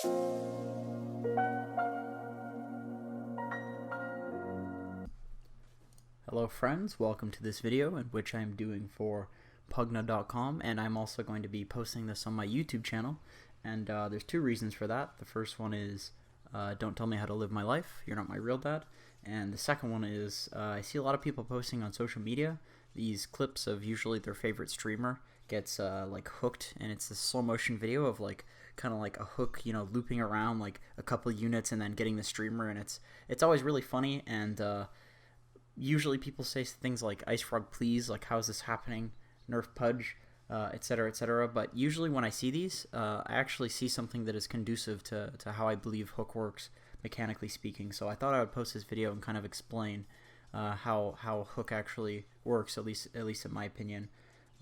Hello friends, welcome to this video in which I'm doing for Pvgna.com, and I'm also going to be posting this on my YouTube channel, and there's two reasons for that. The first one is don't tell me how to live my life, you're not my real dad, and the second one is I see a lot of people posting on social media these clips of usually their favorite streamer gets like hooked, and it's this slow motion video of like kind of like a hook, you know, looping around like a couple units and then getting the streamer, and it's always really funny. And usually people say things like "Ice Frog, please," like "How is this happening?" Nerf Pudge, etc., etc. But usually when I see these, I actually see something that is conducive to how I believe hook works, mechanically speaking. So I thought I would post this video and kind of explain how hook actually works, at least in my opinion,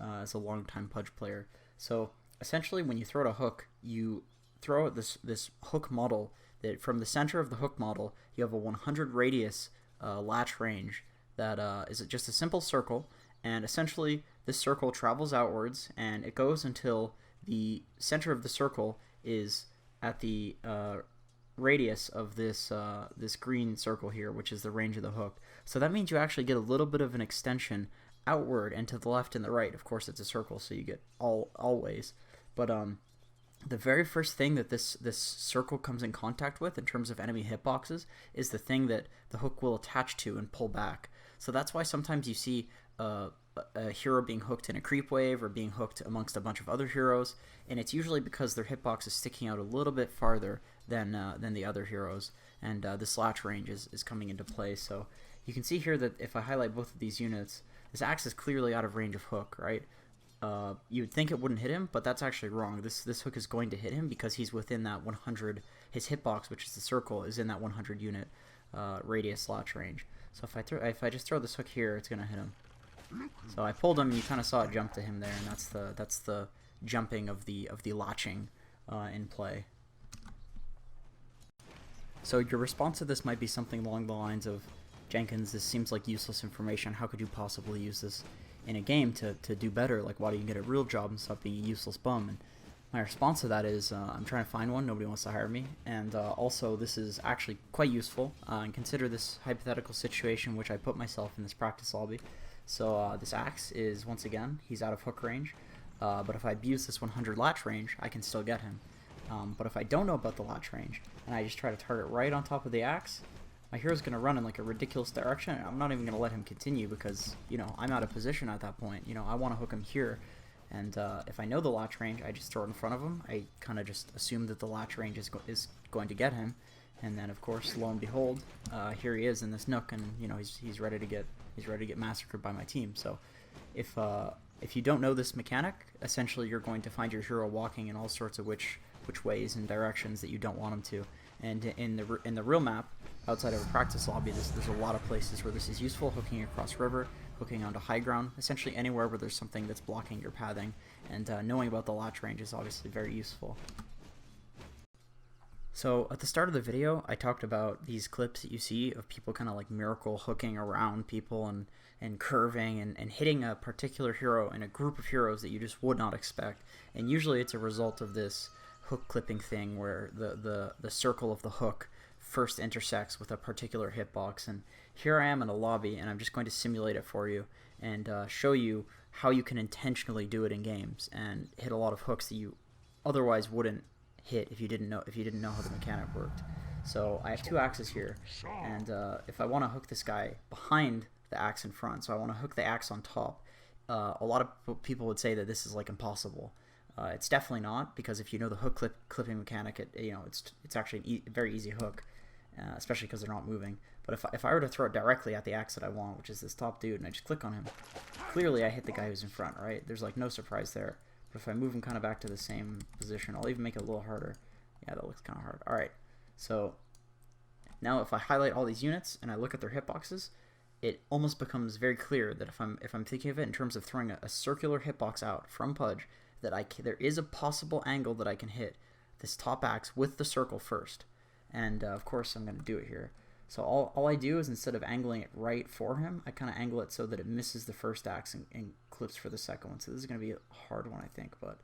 as a longtime Pudge player. So essentially, when you throw out a hook, you throw out this hook model that from the center of the hook model, you have a 100 radius latch range that is just a simple circle, and essentially this circle travels outwards and it goes until the center of the circle is at the radius of this this green circle here, which is the range of the hook. So that means you actually get a little bit of an extension outward and to the left and the right. Of course, it's a circle, so you get always. But the very first thing that this circle comes in contact with in terms of enemy hitboxes is the thing that the hook will attach to and pull back. So that's why sometimes you see a hero being hooked in a creep wave or being hooked amongst a bunch of other heroes, and it's usually because their hitbox is sticking out a little bit farther than the other heroes, and this latch range is coming into play. So you can see here that if I highlight both of these units, this axe is clearly out of range of hook, right? You would think it wouldn't hit him, but that's actually wrong. This hook is going to hit him because he's within that 100. His hitbox, which is the circle, is in that 100 unit radius latch range. So if I just throw this hook here, it's gonna hit him. So I pulled him. You kind of saw it jump to him there, and that's the jumping of the latching in play. So your response to this might be something along the lines of, "Jenkins, this seems like useless information. How could you possibly use this in a game to do better? Like, why don't you get a real job and stop being a useless bum?" And my response to that is, I'm trying to find one. Nobody wants to hire me. And also, this is actually quite useful. And consider this hypothetical situation which I put myself in this practice lobby. So this axe is, once again, he's out of hook range. But if I abuse this 100 latch range, I can still get him. But if I don't know about the latch range, and I just try to target right on top of the axe, my hero's going to run in like a ridiculous direction, and I'm not even going to let him continue because, you know, I'm out of position at that point. You know, I want to hook him here, and if I know the latch range, I just throw it in front of him. I kind of just assume that the latch range is going to get him, and then of course, lo and behold, here he is in this nook, and you know he's ready to get massacred by my team. So if you don't know this mechanic, essentially you're going to find your hero walking in all sorts of which ways and directions that you don't want him to. And in the real map, outside of a practice lobby, there's a lot of places where this is useful, hooking across river, hooking onto high ground, essentially anywhere where there's something that's blocking your pathing, and knowing about the latch range is obviously very useful. So at the start of the video, I talked about these clips that you see of people kind of like miracle hooking around people and curving and hitting a particular hero in a group of heroes that you just would not expect. And usually it's a result of this hook clipping thing where the circle of the hook first intersects with a particular hitbox. And here I am in a lobby, and I'm just going to simulate it for you and show you how you can intentionally do it in games and hit a lot of hooks that you otherwise wouldn't hit if you didn't know how the mechanic worked. So I have two axes here, and if I want to hook this guy behind the axe in front, so I want to hook the axe on top, a lot of people would say that this is like impossible. It's definitely not, because if you know the hook clipping mechanic, it's actually a very easy hook, especially because they're not moving. But if I were to throw it directly at the axe that I want, which is this top dude, and I just click on him, clearly I hit the guy who's in front, right? There's like no surprise there. But if I move him kind of back to the same position, I'll even make it a little harder. Yeah, that looks kind of hard. All right, so now if I highlight all these units and I look at their hitboxes, it almost becomes very clear that if I'm thinking of it in terms of throwing a circular hitbox out from Pudge, that there is a possible angle that I can hit this top axe with the circle first. And of course I'm going to do it here. So all I do is, instead of angling it right for him, I kind of angle it so that it misses the first axe and clips for the second one. So this is going to be a hard one, I think. But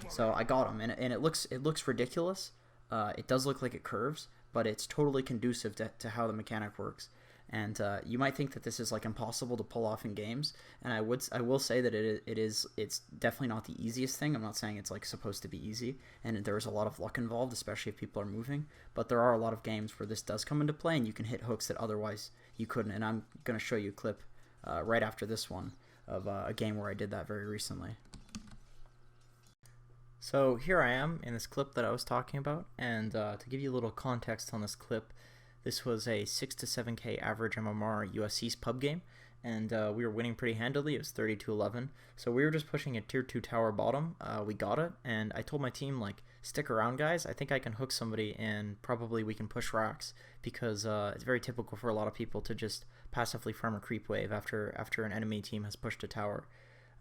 so I got him, and it looks ridiculous. it does look like it curves, but it's totally conducive to how the mechanic works. And you might think that this is like impossible to pull off in games, and I will say that it's definitely not the easiest thing. I'm not saying it's like supposed to be easy, and there's a lot of luck involved, especially if people are moving. But there are a lot of games where this does come into play, and you can hit hooks that otherwise you couldn't. And I'm gonna show you a clip right after this one of a game where I did that very recently. So here I am in this clip that I was talking about, and to give you a little context on this clip, this was a 6 to 7k average MMR US East pub game, and we were winning pretty handily. It was 30-11, so we were just pushing a tier 2 tower bottom. We got it, and I told my team, like, stick around guys, I think I can hook somebody and probably we can push racks, because it's very typical for a lot of people to just passively farm a creep wave after an enemy team has pushed a tower.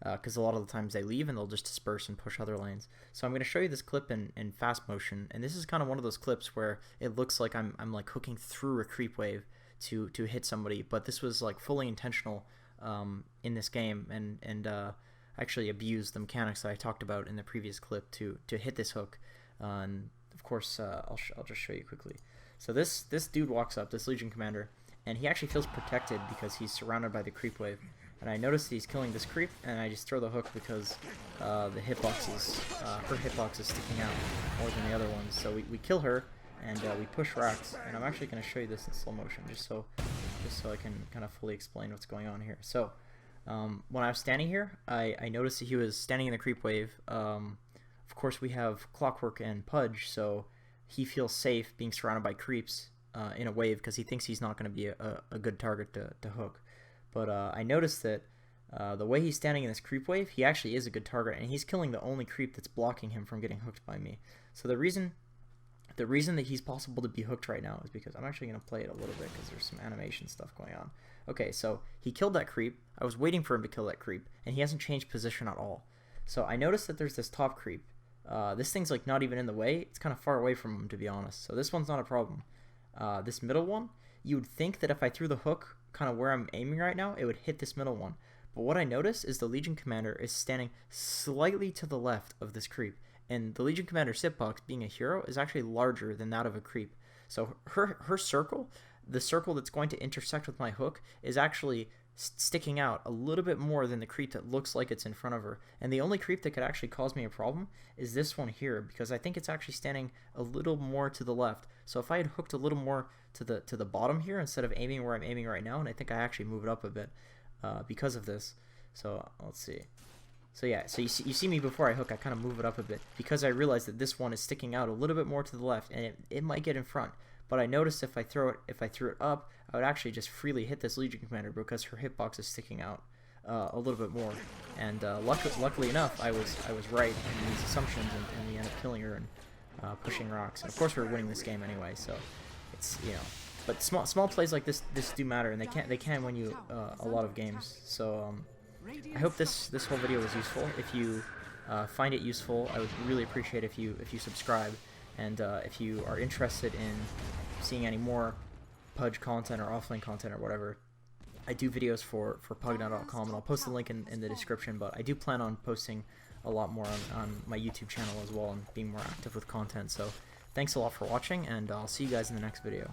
Because a lot of the times they leave and they'll just disperse and push other lanes. So I'm going to show you this clip in fast motion, and this is kind of one of those clips where it looks like I'm like hooking through a creep wave to hit somebody, but this was like fully intentional in this game, and actually abused the mechanics that I talked about in the previous clip to hit this hook. And of course, I'll just show you quickly. So this dude walks up, this Legion commander, and he actually feels protected because he's surrounded by the creep wave. And I noticed that he's killing this creep, and I just throw the hook because her hitbox is sticking out more than the other ones. So we kill her, and we push racks. And I'm actually going to show you this in slow motion, just so I can kind of fully explain what's going on here. So when I was standing here, I noticed that he was standing in the creep wave. Of course, we have Clockwork and Pudge, so he feels safe being surrounded by creeps in a wave because he thinks he's not going to be a good target to hook. But I noticed that the way he's standing in this creep wave, he actually is a good target, and he's killing the only creep that's blocking him from getting hooked by me. So the reason that he's possible to be hooked right now is because I'm actually going to play it a little bit because there's some animation stuff going on. Okay, so he killed that creep. I was waiting for him to kill that creep, and he hasn't changed position at all. So I noticed that there's this top creep. This thing's like not even in the way. It's kind of far away from him, to be honest. So this one's not a problem. This middle one, you would think that if I threw the hook kind of where I'm aiming right now, it would hit this middle one. But what I noticed is the Legion Commander is standing slightly to the left of this creep, and the Legion Commander's hitbox, being a hero, is actually larger than that of a creep. So her circle, the circle that's going to intersect with my hook, is actually sticking out a little bit more than the creep that looks like it's in front of her. And the only creep that could actually cause me a problem is this one here, because I think it's actually standing a little more to the left. So if I had hooked a little more to the bottom here instead of aiming where I'm aiming right now, and I think I actually move it up a bit because of this. So let's see. So yeah, so you see me before I hook, I kind of move it up a bit because I realized that this one is sticking out a little bit more to the left, and it might get in front. But I noticed if I threw it up, I would actually just freely hit this Legion Commander because her hitbox is sticking out a little bit more. And luckily enough, I was right in these assumptions, and we ended up killing her and pushing rocks. And of course, we were winning this game anyway, so it's, you know. But small plays like this do matter, and they can win you a lot of games. So I hope this whole video was useful. If you find it useful, I would really appreciate if you subscribe. And if you are interested in seeing any more Pudge content or offlane content or whatever, I do videos for Pvgna.com, and I'll post the link in the description, but I do plan on posting a lot more on my YouTube channel as well and being more active with content. So thanks a lot for watching, and I'll see you guys in the next video.